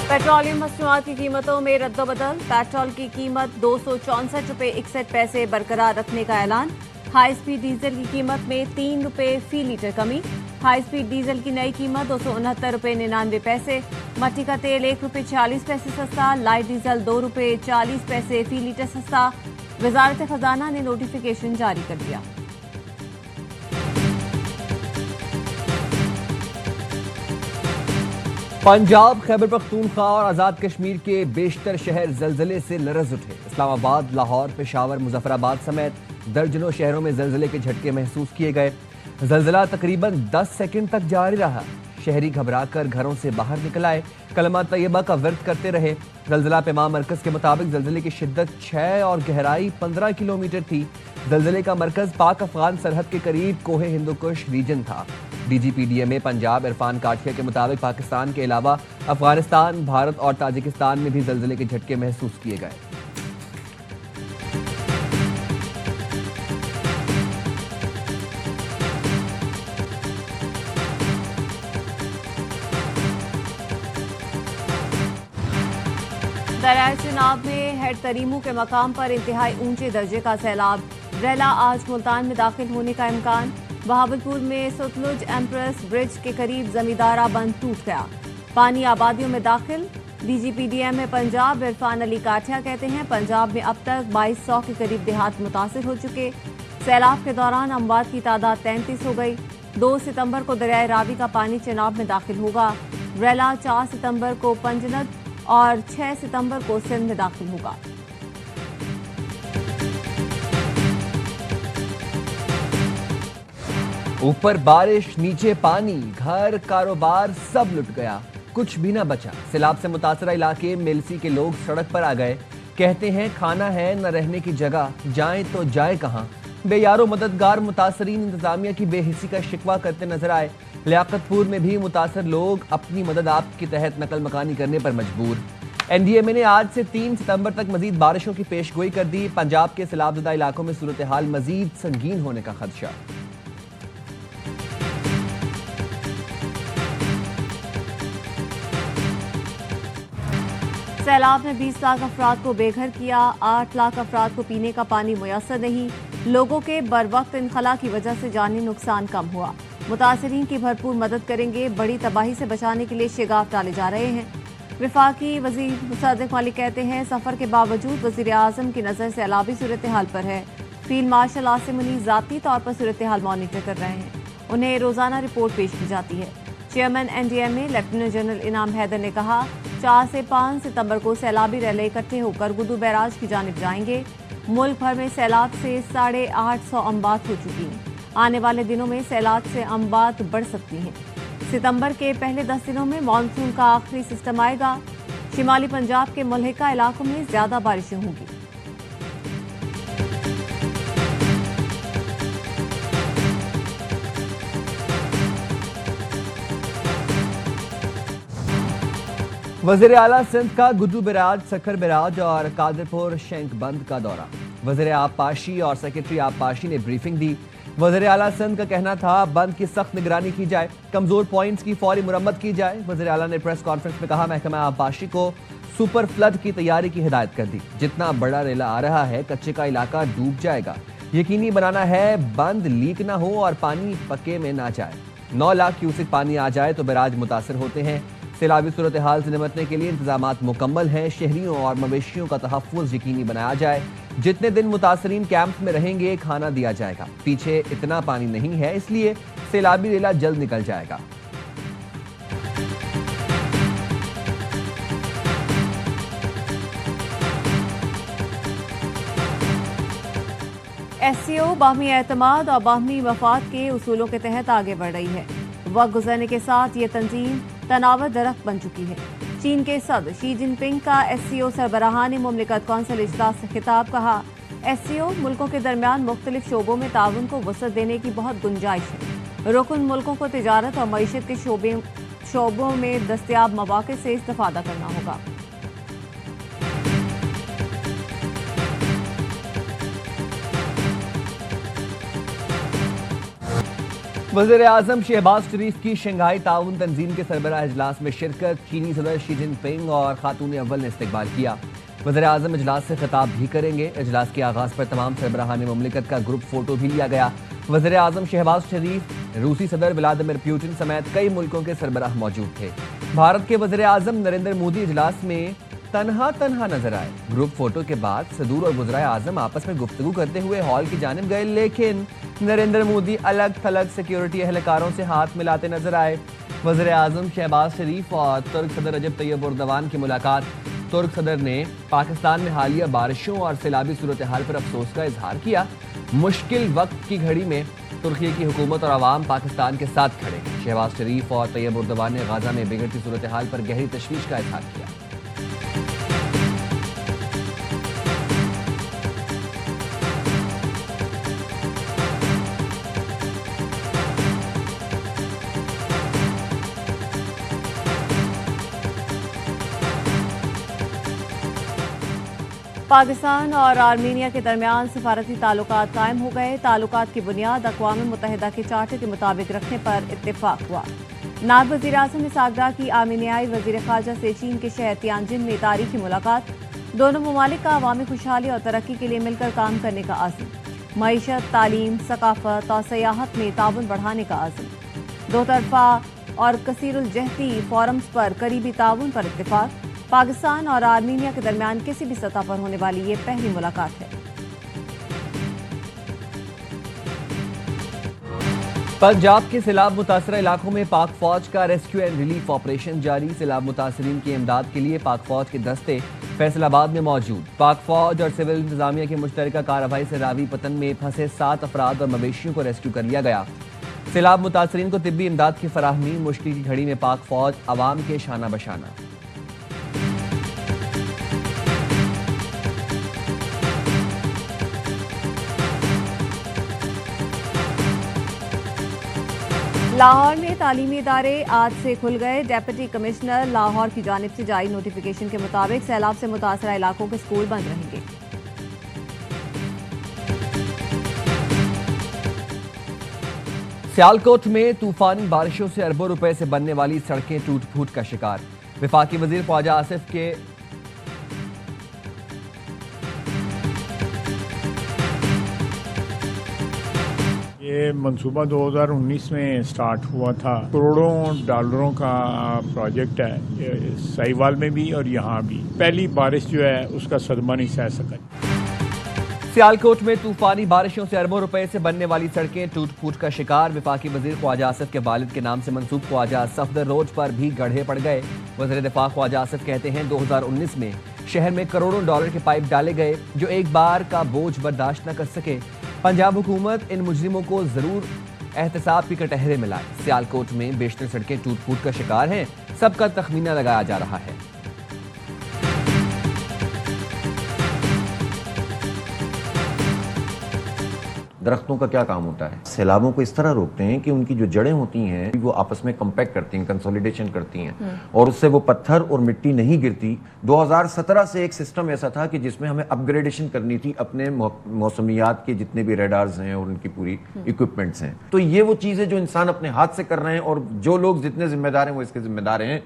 Petroleum मसनूआत की कीमतों में रद्दोबदल। पेट्रोल की कीमत 264 रुपये 61 पैसे बरकरार रखने का ऐलान। हाई स्पीड डीजल की कीमत में 3 रुपये फी लीटर कमी। हाई स्पीड डीजल की नई कीमत 269 रुपये 99 पैसे। मट्टी का तेल 1 रुपये 40 पैसे सस्ता। लाइट डीजल 2 रुपये 40 पैसे फी लीटर सस्ता। वजारत खजाना ने नोटिफिकेशन जारी कर दिया। पंजाब, खैबर पख्तूनख्वा और आज़ाद कश्मीर के बेशतर शहर ज़लज़ले से लरज़ उठे। इस्लामाबाद, लाहौर, पेशावर, मुजफ्फराबाद समेत दर्जनों शहरों में ज़लज़ले के झटके महसूस किए गए। ज़लज़ला तकरीबन 10 सेकंड तक जारी रहा। शहरी घबराकर घरों से बाहर निकल आए, कलमा तैयबा का विर्द करते रहे। ज़लज़ला पैमा मरकज़ के मुताबिक ज़लज़ले की शिद्दत 6 और गहराई 15 किलोमीटर थी। ज़लज़ले का मरकज़ पाक अफगान सरहद के करीब कोहे हिंदुकुश रीजन था। DGPDMA पंजाब इरफान काठिया के मुताबिक पाकिस्तान के अलावा अफगानिस्तान, भारत और ताजिकिस्तान में भी ज़लज़ले के झटके महसूस किए गए। दरियाए चनाब में हेड तरीमू के मकाम पर इंतहाई ऊंचे दर्जे का सैलाब। रेला आज मुल्तान में दाखिल होने का इम्कान। बहावलपुर में सतलुज एम्प्रेस ब्रिज के करीब जमींदारा बंद टूट गया, पानी आबादियों में दाखिल। DGPDMA पंजाब इरफान अली काठिया कहते हैं पंजाब में अब तक 2200 के करीब देहात मुतासिर हो चुके। सैलाब के दौरान अमवात की तादाद 33 हो गई। 2 सितंबर को दरियाए रावी का पानी चनाब में दाखिल होगा। रेला 4 सितंबर को पंजनद और 6 सितंबर को सिंध में दाखिल होगा। ऊपर बारिश, नीचे पानी, घर, कारोबार सब लुट गया, कुछ भी न बचा। सैलाब से मुतासरा इलाके मेलसी के लोग सड़क पर आ गए। कहते हैं खाना है न रहने की जगह, जाएं तो जाए कहां। बेयारो मददगार मुतासरीन इंतजामिया की बेहिसी का शिकवा करते नजर आए। लियाकतपुर में भी मुतासर लोग अपनी मदद आप के तहत नकल मकानी करने पर मजबूर। NDMA ने आज से 3 सितंबर तक मजीद बारिशों की पेशगोई कर दी। पंजाब के सैलाबज़दा इलाकों में सूरत हाल मजीद संगीन होने का खदशा। सैलाब ने 20 लाख अफराद को बेघर किया। 8 लाख अफराद को पीने का पानी मुयस्सर नहीं। लोगों के बरवक्त इनखला की वजह से जानी नुकसान कम हुआ। मुतासरीन की भरपूर मदद करेंगे। बड़ी तबाही से बचाने के लिए शिगाफ डाले जा रहे हैं। वफाकी वजीर मुसादिक मालिक कहते हैं सफर के बावजूद वजीर आजम की नज़र सैलाबी सूरत हाल पर है। फील्ड मार्शल आसिम मुनीर ज़ाती तौर पर सूरत हाल मॉनिटर कर रहे हैं। उन्हें रोज़ाना रिपोर्ट पेश की जाती है। चेयरमैन NDMA लेफ्टिनेंट जनरल इनाम हैदर ने कहा 4 से 5 सितंबर को सैलाबी रैली इकट्ठे होकर गुदू बैराज की जानिब जाएंगे। मुल्क भर में सैलाब से 850 अमवात हो चुकी हैं। आने वाले दिनों में सैलाब से अमवात बढ़ सकती हैं। सितंबर के पहले 10 दिनों में मानसून का आखिरी सिस्टम आएगा। शिमाली पंजाब के मुल्हिका इलाकों में ज्यादा बारिशें होंगी। वज़ीर आला सिंध का गुड्डू बैराज, सखर बैराज और कादरपुर शैंक बंद का दौरा। वज़ीर आबपाशी और सेक्रेटरी आबपाशी ने ब्रीफिंग दी। वज़ीर आला सिंध का कहना था बंद की सख्त निगरानी की जाए, कमजोर पॉइंट्स की फौरी मुरम्मत की जाए। वज़ीर आला ने प्रेस कॉन्फ्रेंस में कहा महकमा आबपाशी को सुपर फ्लड की तैयारी की हिदायत कर दी। जितना बड़ा रेला आ रहा है कच्चे का इलाका डूब जाएगा। यकीनी बनाना है बंद लीक ना हो और पानी पक्के में ना जाए। 9 लाख क्यूसेक पानी आ जाए तो बैराज मुतासर होते हैं। सैलाबी सूरत हाल से निपटने के लिए इंतजामात मुकम्मल हैं। शहरियों और मवेशियों का तहफ़्फ़ुज़ यकीनी बनाया जाए। जितने दिन मुतासरीन कैंप में रहेंगे खाना दिया जाएगा। पीछे इतना पानी नहीं है इसलिए सैलाबी रेला जल्द निकल जाएगा। SCO बाहमी एतमाद और बाहमी मफाद के उसूलों के तहत आगे बढ़ रही है। वक्त गुजरने के साथ ये तंजीम तनावर दरख्त बन चुकी है। चीन के सदर शी जिनपिंग का SCO सरबराहान मुमलिकत कौंसिल इजलास से खिताब। कहा SCO मुल्कों के दरमियान मुख्तलिफ शोबों में ताउन को वसअत देने की बहुत गुंजाइश है। रुकन मुल्कों को तिजारत और मईशत के शोबों में दस्तयाब मौके से इस्तेफादा करना होगा। वज़ीर आज़म शहबाज शरीफ की शंघाई ताउन तंजीम के सरबराह इजलास में शिरकत, चीनी सदर शी जिनपिंग और खातून अव्वल ने इस्तकबाल किया। वज़ीर आज़म इजलास से खिताब भी करेंगे। इजलास के आगाज़ पर तमाम सरबराहान मुमलिकत का ग्रुप फोटो भी लिया गया। वज़ीर आज़म शहबाज शरीफ, रूसी सदर व्लादिमीर पुतिन समेत कई मुल्कों के सरबराह मौजूद थे। भारत के वज़ीर आज़म नरेंद्र मोदी इजलास में तन्हा नजर आए। ग्रुप फोटो के बाद सदूर और वज़ीर आज़म आपस में गुफ्तगू करते हुए हॉल की जानिब गए, लेकिन नरेंद्र मोदी अलग थलग सिक्योरिटी एहलकारों से हाथ मिलाते नजर आए। वज़ीर आज़म शहबाज शरीफ और तुर्क सदर रजब तैयब एर्दोगान की मुलाकात। तुर्क सदर ने पाकिस्तान में हालिया बारिशों और सैलाबी सूरत हाल पर अफसोस का इजहार किया। मुश्किल वक्त की घड़ी में तुर्की की हुकूमत और आवाम पाकिस्तान के साथ खड़े। शहबाज शरीफ और तैयब एर्दोगान ने गाजा में बिगड़ती सूरत हाल पर गहरी तशवीश का इजहार किया। पाकिस्तान और आर्मीनिया के दरमियान सफारती ताल्लुकात कायम हो गए। ताल्लुकात की बुनियाद अक़वाम मुत्तहिदा के चार्टर के मुताबिक रखने पर इत्तेफाक हुआ। नायब वज़ीर आज़म ने सागरा की आर्मीनियाई वज़ीर ख़ारजा से चीन के शहर तियानजिन में तारीखी मुलाकात। दोनों ममालिक का अवामी खुशहाली और तरक्की के लिए मिलकर काम करने का आज़म। मईशत, तालीम, सकाफत और सयाहत में ताउन बढ़ाने का आज़म। दो तरफा और कसीरुल जहती फोरम्स पर करीबी ताउन पर इत्तेफाक। पाकिस्तान और आर्मीनिया के दरमियान किसी भी सतह पर होने वाली ये पहली मुलाकात है। पंजाब के सैलाब मुतासरा इलाकों में पाक फौज का रेस्क्यू एंड रिलीफ ऑपरेशन जारी। सैलाब मुतासरीन की इमदाद के लिए पाक फौज के दस्ते फैसलाबाद में मौजूद। पाक फौज और सिविल इंतजामिया की मुश्तरका कार्रवाई से रावी पतन में फंसे 7 अफराद और मवेशियों को रेस्क्यू कर लिया गया। सैलाब मुतासरीन को तिब्बी इमदाद की फराहमी। मुश्किल की घड़ी में पाक फौज अवाम के शाना बशाना। लाहौर में तालीमी इदारे आज से खुल गए। डेप्यूटी कमिश्नर लाहौर की जानिब से जारी नोटिफिकेशन के मुताबिक सैलाब से मुतासरा इलाकों के स्कूल बंद रहेंगे। सियालकोट में तूफानी बारिशों से अरबों रुपए से बनने वाली सड़कें टूट फूट का शिकार। वफाकी वजीर ख्वाजा आसिफ के ये मंसूबा 2019 में स्टार्ट हुआ था। करोड़ों डॉलरों का प्रोजेक्ट है, साहिवाल में भी और यहाँ भी। पहली बारिश जो है उसका सदमा नहीं सह सका। सियालकोट में तूफानी बारिशों से अरबों रुपए से बनने वाली सड़कें टूट फूट का शिकार। वफाकी वजीर ख्वाजा आसिफ के वालिद के नाम से मंसूब ख्वाजा सफदर रोड पर भी गड्ढे पड़ गए। वज़ीर दिफा ख्वाजा आसिफ कहते हैं 2019 में शहर में करोड़ों डॉलर के पाइप डाले गए जो एक बार का बोझ बर्दाश्त न कर सके। पंजाब हुकूमत इन मुजरिमों को जरूर एहतसाब की कटहरे मिलाए। सियालकोट में बेशतर सड़कें टूट फूट का शिकार हैं, सबका तखमीना लगाया जा रहा है। दरख्तों का क्या काम होता है? सैलाबों को इस तरह रोकते हैं कि उनकी जो जड़ें होती हैं वो आपस में कंपैक्ट करती हैं, कंसोलिडेशन करती हैं और उससे वो पत्थर और मिट्टी नहीं गिरती। 2017 से एक सिस्टम ऐसा था कि जिसमें हमें अपग्रेडेशन करनी थी अपने मौसमियात के जितने भी रेडार्स हैं और उनकी पूरी इक्विपमेंट्स हैं। तो ये वो चीज़ है जो इंसान अपने हाथ से कर रहे हैं और जो लोग जितने जिम्मेदार हैं वो इसके जिम्मेदार हैं।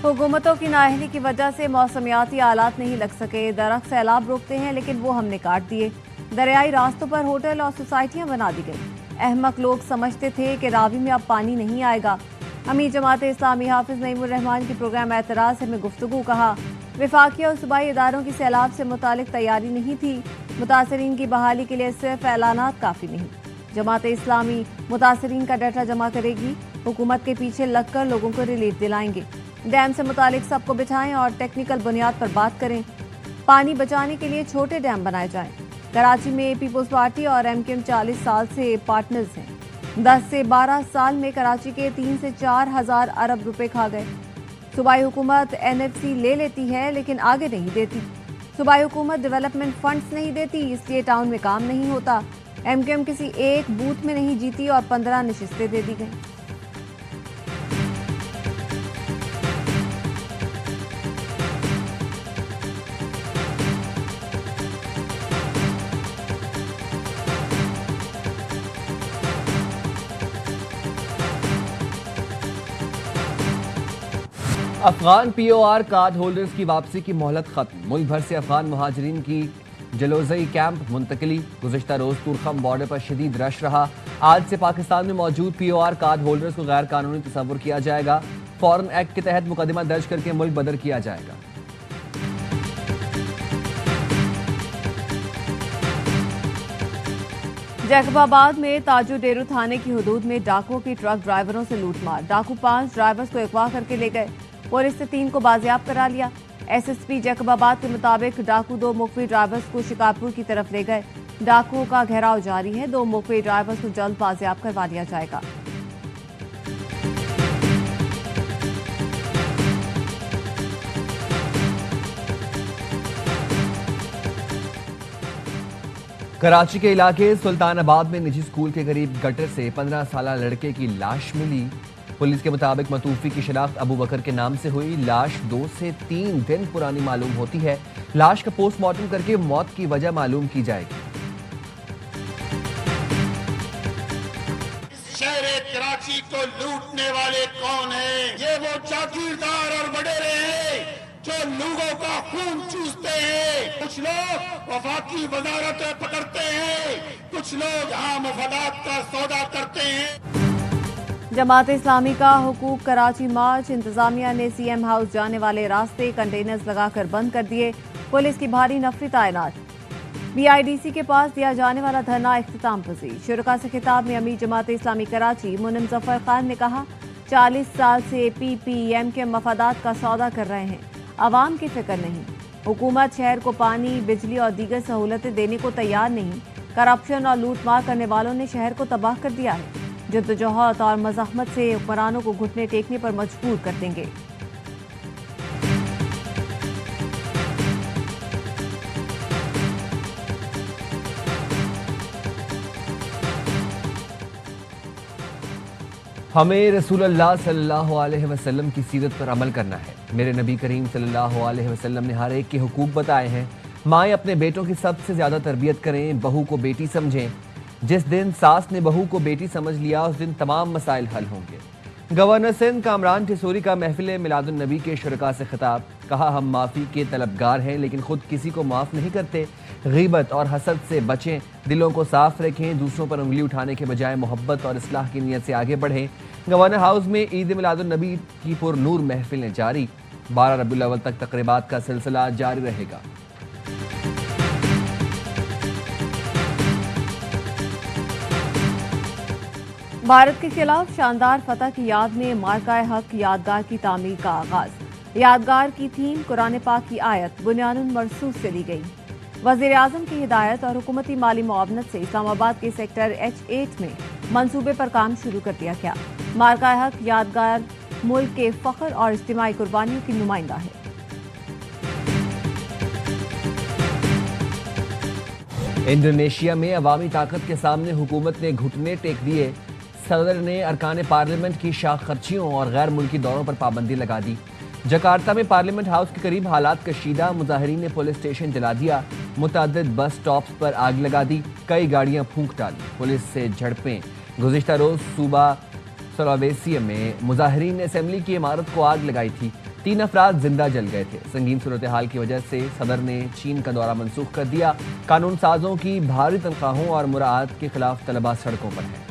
हुकूमतों की नाअहली की वजह से मौसमियाती आलात नहीं लग सके। दरख्त सैलाब रोकते हैं लेकिन वो हमने काट दिए। दरियाई रास्तों पर होटल और सोसाइटियां बना दी गई। अहमक लोग समझते थे कि रावी में अब पानी नहीं आएगा। अमीर जमात इस्लामी हाफिज नईमुर रहमान की प्रोग्राम एतराज़ में गुफ्तगू कहा। वफाकी और सूबाई इदारों की सैलाब से मुतालिक तैयारी नहीं थी। मुतासरीन की बहाली के लिए सिर्फ ऐलानात काफ़ी नहीं। जमात इस्लामी मुतासरीन का डाटा जमा करेगी। हुकूमत के पीछे लगकर लोगों को रिलीफ दिलाएंगे। डैम से मुतालिक सबको बिठाएं और टेक्निकल बुनियाद पर बात करें। पानी बचाने के लिए छोटे डैम बनाए जाएं। कराची में पीपल्स पार्टी और एमकेएम 40 साल से पार्टनर्स हैं। 10 से 12 साल में कराची के 3 से 4 हज़ार अरब रुपए खा गए। सूबाई हुकूमत एनएफसी ले लेती है लेकिन आगे नहीं देती। सूबाई हुकूमत डेवलपमेंट फंड्स नहीं देती, इसलिए टाउन में काम नहीं होता। एमकेएम किसी एक बूथ में नहीं जीती और 15 नशिस्तें दे दी गई। افغان پی او آر کارڈ ہولڈرز کی واپسی کی مہلت ختم، ملک بھر سے افغان مہاجرین کی جلوزئی کیمپ منتقلی۔ گزشتہ روز تورخم بارڈر پر شدید رش رہا۔ آج سے پاکستان میں موجود پی او آر کارڈ ہولڈرز کو غیر قانونی تصور کیا جائے گا۔ فورن ایکٹ کے تحت مقدمہ درج کر کے ملک بدر کیا جائے گا۔ جیکب آباد میں تاجو ڈیرو تھانے کی حدود میں ڈاکوؤں کی ٹرک ڈرائیوروں سے لوٹ مار۔ ڈاکو 5 ڈرائیورز کو اغوا کر کے لے گئے۔ پولیس نے 3 کو بازیاب کرا لیا۔ ایس ایس پی جیکب آباد کے مطابق ڈاکو 2 مخفی ڈرائیورز کو شکارپور کی طرف لے گئے۔ ڈاکوؤں کا گھیراؤ جاری ہے۔ 2 مخفی ڈرائیورز کو جلد بازیاب کروا لیا جائے گا۔ کراچی کے علاقے سلطان آباد میں نجی اسکول کے قریب گٹر سے 15 سالہ لڑکے کی لاش ملی۔ پولیس کے مطابق متوفی کی شناخت ابو بکر کے نام سے ہوئی۔ لاش 2 سے 3 دن پرانی معلوم ہوتی ہے۔ لاش کا پوسٹ مارٹم کر کے موت کی وجہ معلوم کی جائے گی۔ شہر کراچی کو لوٹنے والے کون ہیں؟ یہ وہ جاگیردار اور وڈیرے ہیں جو لوگوں کا خون چوستے ہیں۔ کچھ لوگ وفاقی وزارتیں پکڑتے ہیں، کچھ لوگ یہاں مفادات کا سودا کرتے ہیں۔ جماعت اسلامی کا حقوق کراچی مارچ۔ انتظامیہ نے سی ایم ہاؤس جانے والے راستے کنٹینرز لگا کر بند کر دیے۔ پولیس کی بھاری نفری تعینات۔ بی آئی ڈی سی کے پاس دیا جانے والا دھرنا اختتام پذیر۔ شرکاء سے خطاب میں امیر جماعت اسلامی کراچی منم ظفر خان نے کہا، 40 سال سے پی پی ایم کے مفادات کا سودا کر رہے ہیں، عوام کی فکر نہیں۔ حکومت شہر کو پانی، بجلی اور دیگر سہولتیں دینے کو تیار نہیں۔ کرپشن اور لوٹ مار کرنے والوں نے شہر کو تباہ کر دیا ہے۔ جدوجہد اور مزاحمت سے حکمرانوں کو گھٹنے ٹیکنے پر مجبور کر دیں گے۔ ہمیں رسول اللہ صلی اللہ علیہ وسلم کی سیرت پر عمل کرنا ہے۔ میرے نبی کریم صلی اللہ علیہ وسلم نے ہر ایک کے حقوق بتائے ہیں۔ مائیں اپنے بیٹوں کی سب سے زیادہ تربیت کریں، بہو کو بیٹی سمجھیں۔ جس دن ساس نے بہو کو بیٹی سمجھ لیا اس دن تمام مسائل حل ہوں گے۔ گورنر سندھ کامران ٹھسوری کا محفل میلاد النبی کے شرکاء سے خطاب۔ کہا، ہم معافی کے طلبگار ہیں لیکن خود کسی کو معاف نہیں کرتے۔ غیبت اور حسد سے بچیں، دلوں کو صاف رکھیں، دوسروں پر انگلی اٹھانے کے بجائے محبت اور اصلاح کی نیت سے آگے بڑھیں۔ گورنر ہاؤس میں عید میلاد النبی کی پر نور محفلیں جاری۔ 12 ربیع الاول تک تقریبات کا سلسلہ جاری رہے گا۔ بھارت کے خلاف شاندار فتح کی یاد میں مارکہ حق یادگار کی تعمیر کا آغاز۔ یادگار کی تھیم قرآن پاک کی آیت بنیان مرصوص سے لی گئی۔ وزیر اعظم کی ہدایت اور حکومتی مالی معاونت سے اسلام آباد کے سیکٹر H8 میں منصوبے پر کام شروع کر دیا گیا۔ مارکہ حق یادگار ملک کے فخر اور اجتماعی قربانیوں کی نمائندہ ہے۔ انڈونیشیا میں عوامی طاقت کے سامنے حکومت نے گھٹنے ٹیک دیے۔ صدر نے ارکان پارلیمنٹ کی شاخ خرچیوں اور غیر ملکی دوروں پر پابندی لگا دی۔ جکارتا میں پارلیمنٹ ہاؤس کے قریب حالات کشیدہ، مظاہرین نے پولیس اسٹیشن جلا دیا، متعدد بس سٹاپس پر آگ لگا دی، کئی گاڑیاں پھونک ڈالی، پولیس سے جھڑپیں۔ گزشتہ روز صوبہ سلاویسی میں مظاہرین نے اسمبلی کی عمارت کو آگ لگائی تھی، 3 افراد زندہ جل گئے تھے۔ سنگین صورتحال کی وجہ سے صدر نے چین کا دورہ منسوخ کر دیا۔ قانون سازوں کی بھاری تنخواہوں اور مراعات کے خلاف طلباء سڑکوں پر ہیں۔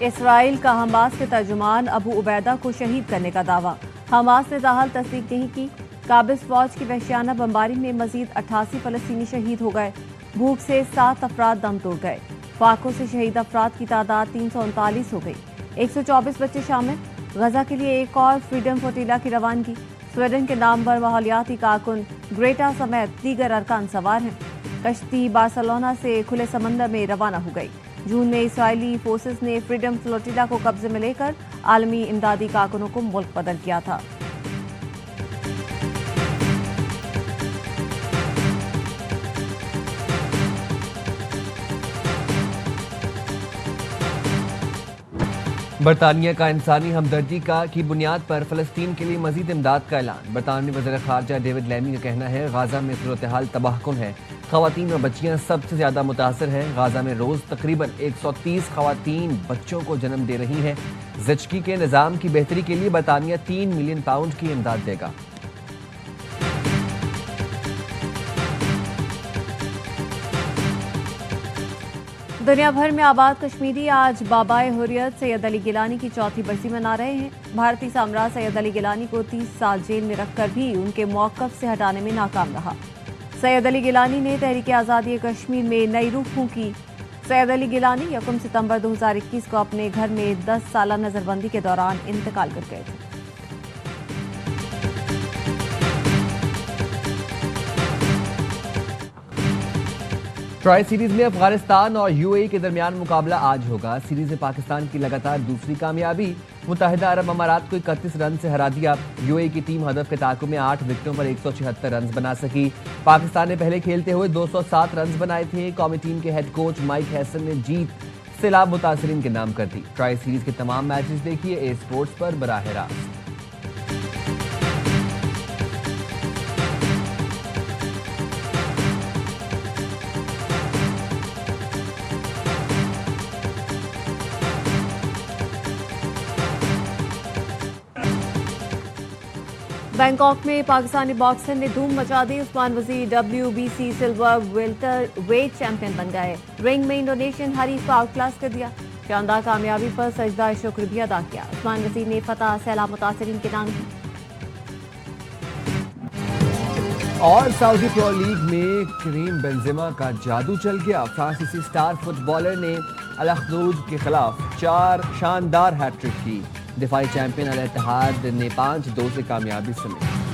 اسرائیل کا حماس کے ترجمان ابو عبیدہ کو شہید کرنے کا دعویٰ۔ حماس نے تاحال تصدیق نہیں کی۔ قابض فوج کی وحشیانہ بمباری میں مزید 88 فلسطینی شہید ہو گئے۔ بھوک سے 7 افراد دم توڑ گئے۔ فاقوں سے شہید افراد کی تعداد 339 ہو گئی، 124 بچے شامل۔ غزہ کے لیے ایک اور فریڈم فوٹیلا کی روانگی۔ سویڈن کے نامور ماحولیاتی کارکن گریٹا سمیت دیگر ارکان سوار ہیں۔ کشتی بارسلونا سے کھلے سمندر میں روانہ ہو گئی۔ جون میں اسرائیلی فورسز نے فریڈم فلوٹیلا کو قبضے میں لے کر عالمی امدادی کارکنوں کو ملک بدر کیا تھا۔ برطانیہ کا انسانی ہمدردی کی بنیاد پر فلسطین کے لیے مزید امداد کا اعلان۔ برطانوی وزیر خارجہ ڈیوڈ لیمی کا کہنا ہے غازہ میں صورتحال تباہ کن ہے، خواتین اور بچیاں سب سے زیادہ متاثر ہیں۔ غازہ میں روز تقریباً 130 خواتین بچوں کو جنم دے رہی ہیں۔ زچگی کے نظام کی بہتری کے لیے برطانیہ 3 ملین پاؤنڈ کی امداد دے گا۔ دنیا بھر میں آباد کشمیری آج بابائے حریت سید علی گیلانی کی چوتھی برسی منا رہے ہیں۔ بھارتی سامراج سید علی گیلانی کو 30 سال جیل میں رکھ کر بھی ان کے موقف سے ہٹانے میں ناکام رہا۔ سید علی گیلانی نے تحریک آزادی کشمیر میں نئی روح پھونکی۔ سید علی گیلانی 1 ستمبر 2021 کو اپنے گھر میں 10 سالہ نظر بندی کے دوران انتقال کر گئے تھے۔ ٹرائی سیریز میں افغانستان اور یو اے ای کے درمیان مقابلہ آج ہوگا۔ سیریز میں پاکستان کی لگاتار دوسری کامیابی، متحدہ عرب امارات کو 31 رن سے ہرا دیا۔ یو اے ای کی ٹیم ہدف کے تعاقب میں 8 وکٹوں پر 176 رنز بنا سکی۔ پاکستان نے پہلے کھیلتے ہوئے 207 رنز بنائے تھے۔ قومی ٹیم کے ہیڈ کوچ مائک ہیسن نے جیت سیلاب متاثرین کے نام کر دی۔ ٹرائی سیریز کے تمام میچز دیکھیے اے اسپورٹس پر براہ راست۔ بینکاک میں پاکستانی باکسر نے دھوم مچا دی۔ عثمان وزیر WBC سلور ویلٹر ویٹ چیمپئن بن گئے۔ رنگ میں انڈونیشین حریف کو آؤٹ کلاس کر دیا۔ شاندار کامیابی پر سجدہ شکر بھی ادا کیا۔ عثمان وزیر نے فتح سیلاب متاثرین کے نام کی۔ اور سعودی پرو لیگ میں کریم بنزیما کا جادو چل گیا۔ فرانسیسی سٹار فٹ بالر نے الاخدود کے خلاف 4 شاندار ہیٹ ٹرک کی۔ دفاعی چیمپئن الاتحاد نے 5-2 سے کامیابی سمیت